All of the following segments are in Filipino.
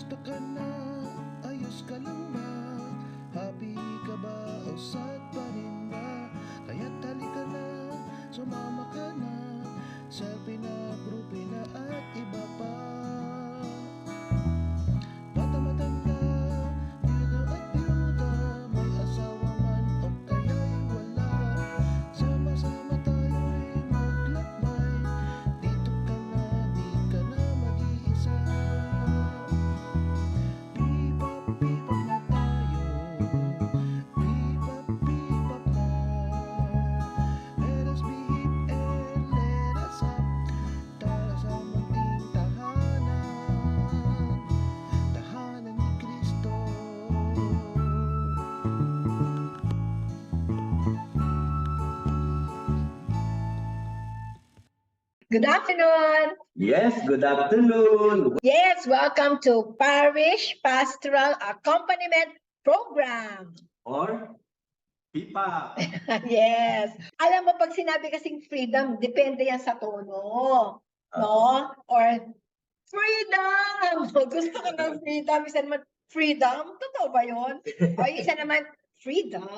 Kamusta ka na? Ayos ka lang ba? Happy ka ba? O sad pa rin ba? Kaya't halika na, sumama ka na selfie na, groupie na at iba pa. Bata matanda, bida at byuda, may asawa man o kaya'y wala. Sama-sama tayo'y maglakbay, dito ka na, di ka na mag-iisa. Bebop, bebop na tayo, bebop, bebop na. Let us be hip and let us up, tara sa munting tahanan, tahanan ni Kristo. Good afternoon. Yes, good afternoon. Yes, welcome to Parish Pastoral Accompaniment Program. Or PIPA. Yes. Alam mo, pag sinabi kasing freedom, depende yan sa tono. No? Or freedom! Gusto ko ng freedom. Isa naman, freedom? Totoo ba yun? O isa naman, freedom.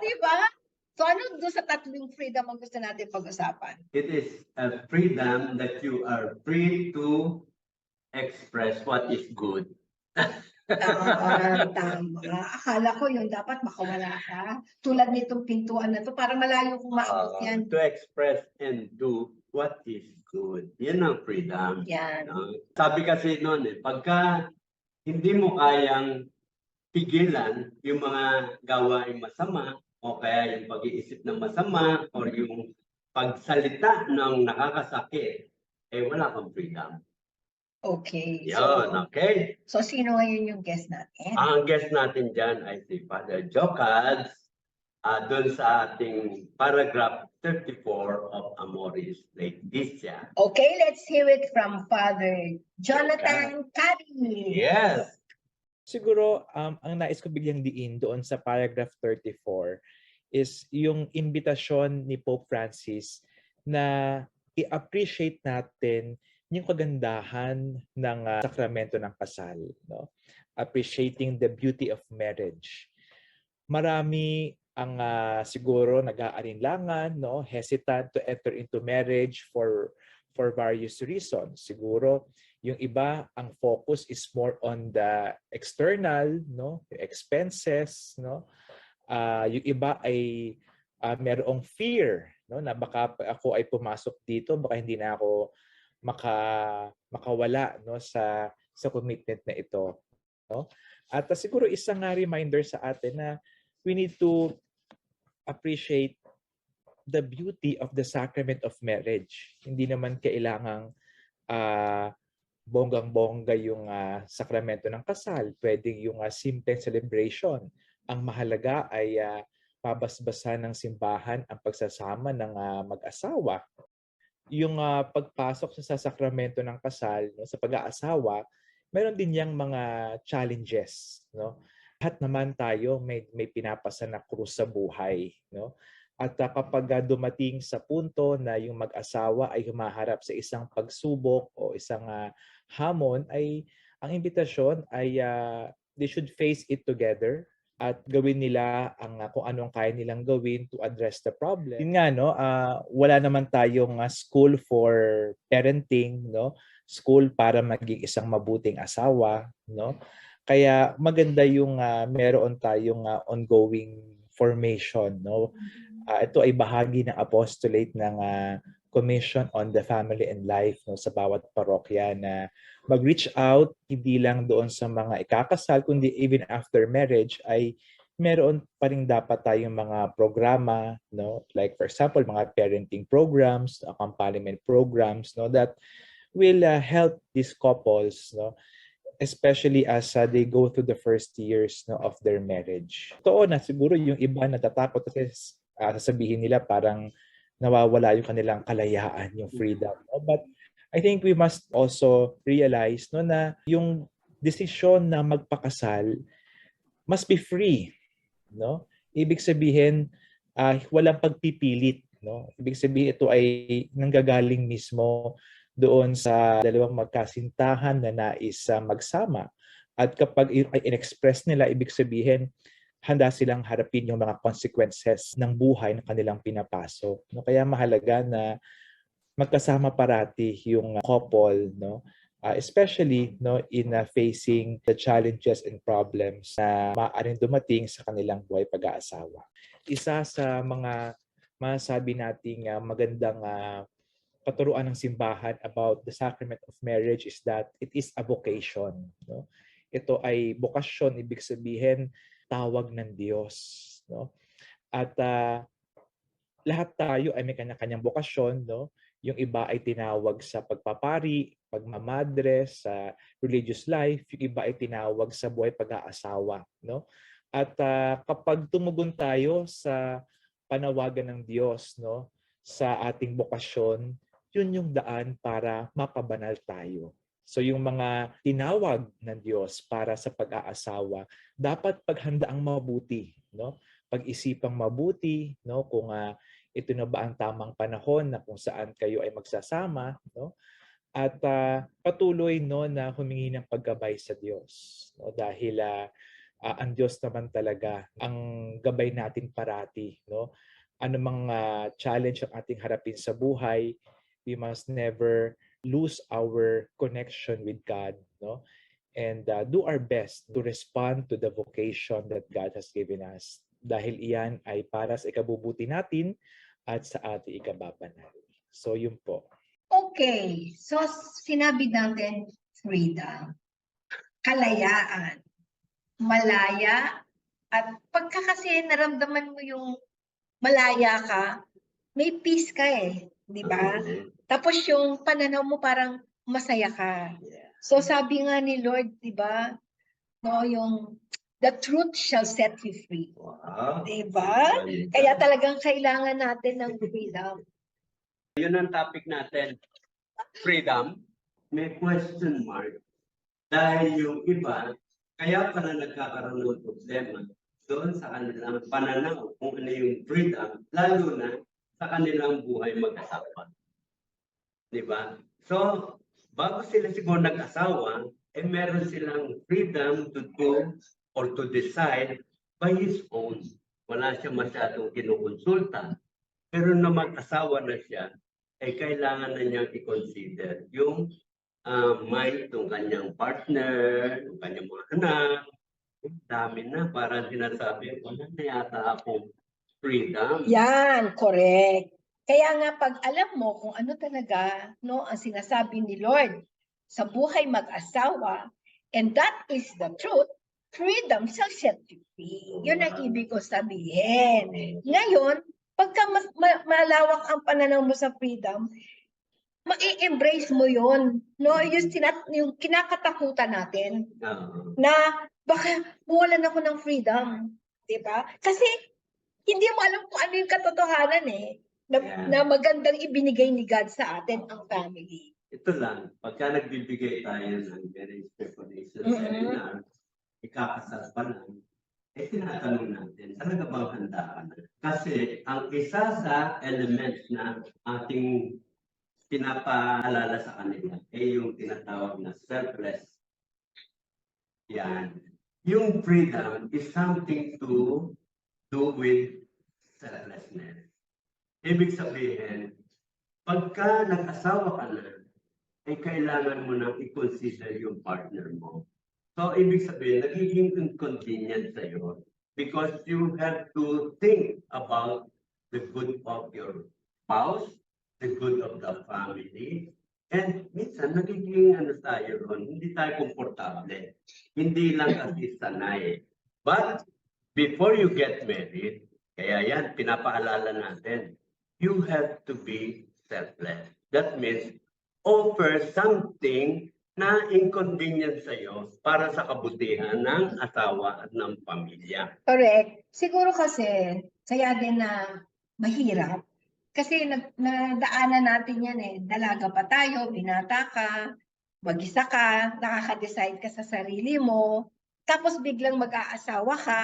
Di ba? So ano doon sa tatlong freedom ang gusto natin pag-usapan? It is a freedom that you are free to express what is good. Tama. Akala ko yun dapat makawala ka. Tulad nitong pintuan na to, para malayo kung maabot yan. To express and do what is good. Yan ang freedom. Yan. Sabi kasi noon pagka hindi mo kayang pigilan yung mga gawain masama, o kaya yung pag-iisip ng masama, or yung pagsalita ng nakakasakit, wala kang freedom. Okay. Yun, okay? So sino ngayon yung guest natin? Ang guest natin dyan ay si Father Jocads, doon sa ating paragraph 34 of Amoris Laetitia. Okay, let's hear it from Father Jonathan Cady. Yes. Siguro, ang nais ko biglang diin doon sa paragraph 34 is yung imbitasyon ni Pope Francis na i-appreciate natin yung kagandahan ng sakramento ng kasal. No? Appreciating the beauty of marriage. Marami ang siguro nag-aalinlangan, no? Hesitant to enter into marriage for various reasons. Siguro, yung iba, ang focus is more on the external, no, expenses, no. Yung iba ay merong fear, no, na baka ako ay pumasok dito, baka hindi na ako makawala, no, sa commitment na ito, no. At siguro isang reminder sa atin na we need to appreciate the beauty of the sacrament of marriage. Hindi naman kailangang bonggang-bongga yung sakramento ng kasal. Pwedeng yung simple celebration. Ang mahalaga ay pabasbasan ng simbahan ang pagsasama ng mag-asawa. Yung pagpasok sa sakramento ng kasal, no, sa pag-aasawa, meron din yang mga challenges. No? Lahat naman tayo may pinapasa na krus sa buhay. No? At kapag dumating sa punto na yung mag-asawa ay humaharap sa isang pagsubok o isang hamon, ay ang imbitasyon ay they should face it together at gawin nila kung anong kaya nilang gawin to address the problem. Yun nga, no, wala naman tayong school for parenting, no, school para maging isang mabuting asawa, no. Kaya maganda yung meron tayong ongoing formation, no. Ito ay bahagi ng apostolate ng Commission on the Family and Life, no, sa bawat parokya na mag-reach out hindi lang doon sa mga ikakasal kundi even after marriage ay meron pa rin dapat tayong mga programa, no, like for example mga parenting programs, accompaniment programs, no, that will help these couples, no, especially as they go through the first years, no, of their marriage. Totoo na siguro yung iba natatakot kasi sasabihin nila parang nawawala yung kanilang kalayaan, yung freedom. No? But I think we must also realize, no, na yung desisyon na magpakasal must be free. No? Ibig sabihin, walang pagpipilit. No? Ibig sabihin ito ay nanggagaling mismo doon sa dalawang magkasintahan na nais magsama. At kapag in-express nila, ibig sabihin, handa silang harapin yung mga consequences ng buhay na kanilang pinapasok. No? Kaya mahalaga na magkasama parati yung couple, no? Especially no, in facing the challenges and problems na maaaring dumating sa kanilang buhay pag-aasawa. Isa sa mga masasabi nating magandang paturuan ng simbahan about the sacrament of marriage is that it is a vocation. No? Ito ay bokasyon, ibig sabihin tawag ng Diyos. No? At lahat tayo ay may kanya-kanyang bokasyon. No? Yung iba ay tinawag sa pagpapari, pagmamadre, sa religious life. Yung iba ay tinawag sa buhay pag-aasawa. No? At kapag tumugon tayo sa panawagan ng Diyos, no, sa ating bokasyon, yun yung daan para mapabanal tayo. So yung mga tinawag ng Diyos para sa pag-aasawa, dapat paghandaang mabuti, no? Pag-isipang mabuti, no, kung ito na ba ang tamang panahon na kung saan kayo ay magsasama, no? At patuloy no na humingi ng paggabay sa Diyos, no? Dahil ang Diyos naman talaga ang gabay natin parati, no? Ano mang challenge ang ating harapin sa buhay, we must never lose our connection with God, no? And do our best to respond to the vocation that God has given us. Dahil iyan ay para sa ikabubuti natin at sa ating ikababanal. So yun po. Okay, so sinabi natin freedom, kalayaan, malaya, at pagka kasi naramdaman mo yung malaya ka, may peace ka eh, di ba? Tapos yung pananaw mo parang masaya ka. So sabi nga ni Lord, di ba? No, yung the truth shall set you free. Wow. Di ba? Kaya talagang kailangan natin ng freedom. Yun ang topic natin. Freedom. May question mark. Dahil yung iba, kaya pala nagkakaroon ng problema doon sa kanilang pananaw kung ano yung freedom, lalo na sa kanilang buhay mag-asawa. Diba? So, bago sila siguro nag-asawa, meron silang freedom to do or to decide by his own. Wala siya masyadong kinukonsulta. Pero na mag-asawa na siya, kailangan na niyang i-consider yung mind ng kanyang partner, ng kanyang mga anak. Dami na, parang sinasabi, wala na yata akong freedom. Yan, correct. Kaya nga pag alam mo kung ano talaga no ang sinasabi ni Lord sa buhay mag-asawa, and that is the truth, freedom shall set you free. Yun ang ibig ko sabihin. Ngayon, pagka malawak ang pananaw mo sa freedom, ma-embrace mo yun. No? Yung kinakatakutan natin na baka mawalan ako ng freedom. Diba? Kasi hindi mo alam kung ano yung katotohanan eh. Na magandang ibinigay ni God sa atin ang family. Ito lang, pagka nagbibigay tayo ng marriage preparation seminar, ikakasal pa lang, tinatanong natin, talaga bang handa ka na? Kasi ang isa sa elements na ating pinapaalala sa kanila ay yung tinatawag na selfless. Yan. Yung freedom is something to do with selflessness. Ibig sabihin, pagka nag-asawa ka na, kailangan mo nang i-consider yung partner mo. So, ibig sabihin, nagiging inconvenient sa'yo because you have to think about the good of your spouse, the good of the family, and minsan nagiging tayo ron, hindi tayo komportable. Hindi lang kasi sanay. But before you get married, kaya yan, pinapaalala natin, you have to be selfless. That means, offer something na inconvenience sa'yo para sa kabutihan ng asawa at ng pamilya. Correct. Siguro kasi, kaya din na mahirap. Kasi nadaanan natin yan eh. Dalaga pa tayo, binata ka, mag-isa ka, nakaka-decide ka sa sarili mo, tapos biglang mag-aasawa ka,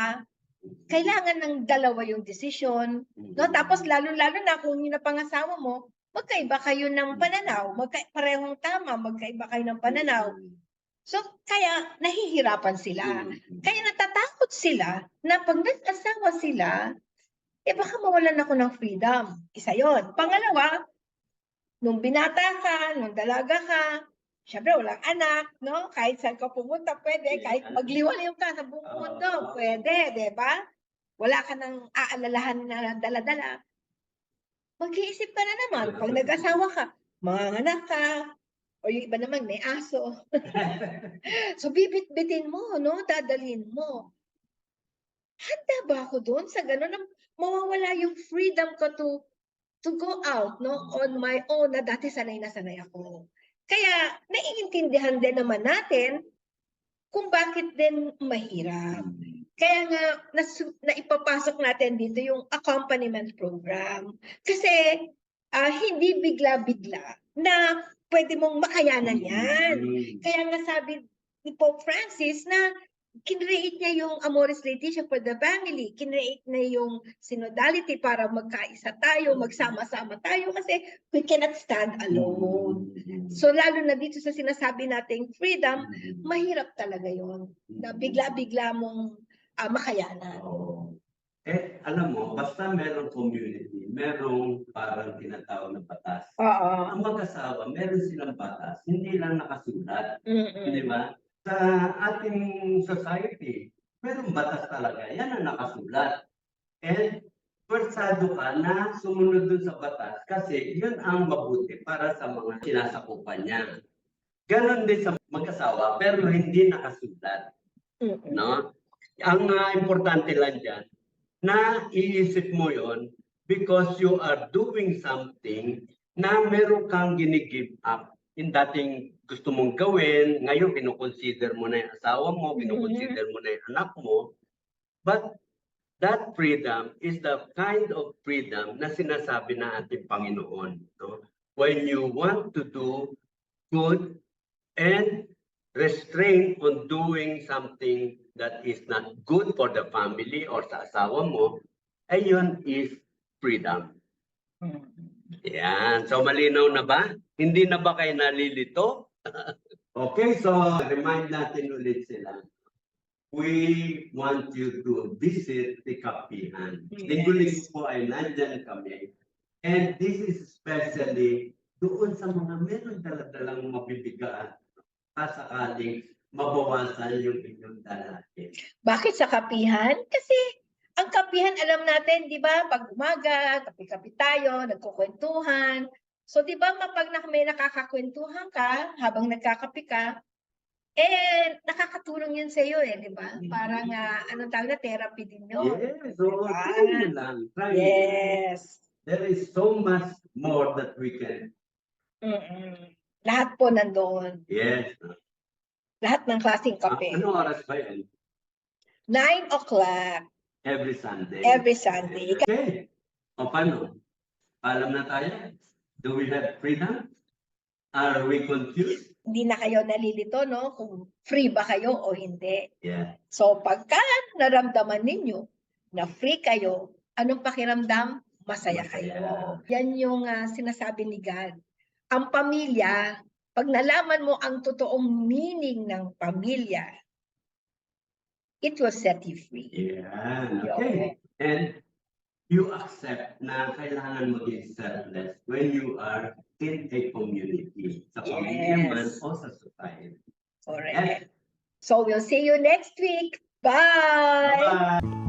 kailangan ng dalawa yung desisyon. No? Tapos lalo-lalo na kung yung napangasawa mo, magkaiba kayo ng pananaw, parehong tama, magkaiba kayo ng pananaw. So, kaya nahihirapan sila. Kaya natatakot sila na pag nag-asawa sila, baka mawalan ako ng freedom. Isa yon. Pangalawa, nung binata ka, nung dalaga ka, syempre walang anak, no? Kahit saan ka pumunta, pwede. Kahit magliwalayo ka sa buong mundo, pwede, di ba? Wala ka nang aalalahan na dala-dala. Mag-iisip ka na naman, pag nag-asawa ka, manganak ka, o yung iba naman may aso. So bibit-bitin mo, no? Dadalhin mo. Handa ba ako doon sa gano'n na mawawala yung freedom ko to go out, no? On my own, na dati sanay na sanay ako. Kaya naiintindihan din naman natin kung bakit din mahirap. Kaya nga, naipapasok natin dito yung accompaniment program. Kasi hindi bigla-bigla na pwede mong makayanan yan. Kaya nga sabi ni Pope Francis na kinreate niya yung Amoris Laetitia for the family. Kinreate niya yung synodality para magkaisa tayo, magsama-sama tayo kasi we cannot stand alone. So lalo na dito sa sinasabi nating freedom, mahirap talaga yon na bigla-bigla mong makayanan. Alam mo, basta merong community, merong parang tinatawag na batas. Ang mag-asawa, meron silang batas, hindi lang nakasulat. Di ba? Sa ating society, merong batas talaga. Yan ang nakasulat. And pwersado ka na sumunod dun sa batas kasi yun ang mabuti para sa mga sinasakupan niya. Ganon din sa mag-asawa, pero hindi nakasulat. No? Ang importante lang dyan, na iisip mo yon because you are doing something na meron kang gini-give up in dating gusto mong gawin, ngayon kinukonsider mo na yung asawa mo, kinukonsider mo na yung anak mo, but that freedom is the kind of freedom na sinasabi na ating Panginoon. No? When you want to do good and restrain on doing something that is not good for the family or sa asawa mo, ayun is freedom. Yan. So malinaw na ba? Hindi na ba kayo nalilito? Okay, so remind natin ulit sila. We want you to visit the Kapihan. Linggo-linggo po ay nandyan kami. And this is especially doon sa mga meron dala-dalang mabibigaan sakaling mabawasan yung inyong dalahin. Bakit sa kapihan? Kasi ang kapihan, alam natin, di ba, pag umaga, kapi-kapi tayo, nagkukwentuhan. So, di ba, pag may nakakakwentuhan ka, habang nagkakapi ka, nakakatulong yun sa iyo, di ba? Parang, anong tawag na, therapy din yun. Yes, so try nyo lang. Try Yes. There is so much more that we can. Lahat po nandoon. Yes. Lahat ng klaseng kape. Ano oras ba yan? 9 o'clock. Every Sunday. Every Sunday. Okay. O paano? Alam na tayo? Do we have freedom? Are we confused? Hindi na kayo nalilito, no? Kung free ba kayo o hindi. Yeah. So, pagka naramdaman ninyo na free kayo, anong pakiramdam? Masaya kayo. Yan yung sinasabi ni God. Ang pamilya, pag nalaman mo ang totoong meaning ng pamilya, it will set you free. Yeah. Okay. And you accept na kailangan maging selfless when you are in a community. Sa pamilya man o sa society. Correct. So we'll see you next week. Bye! Bye-bye!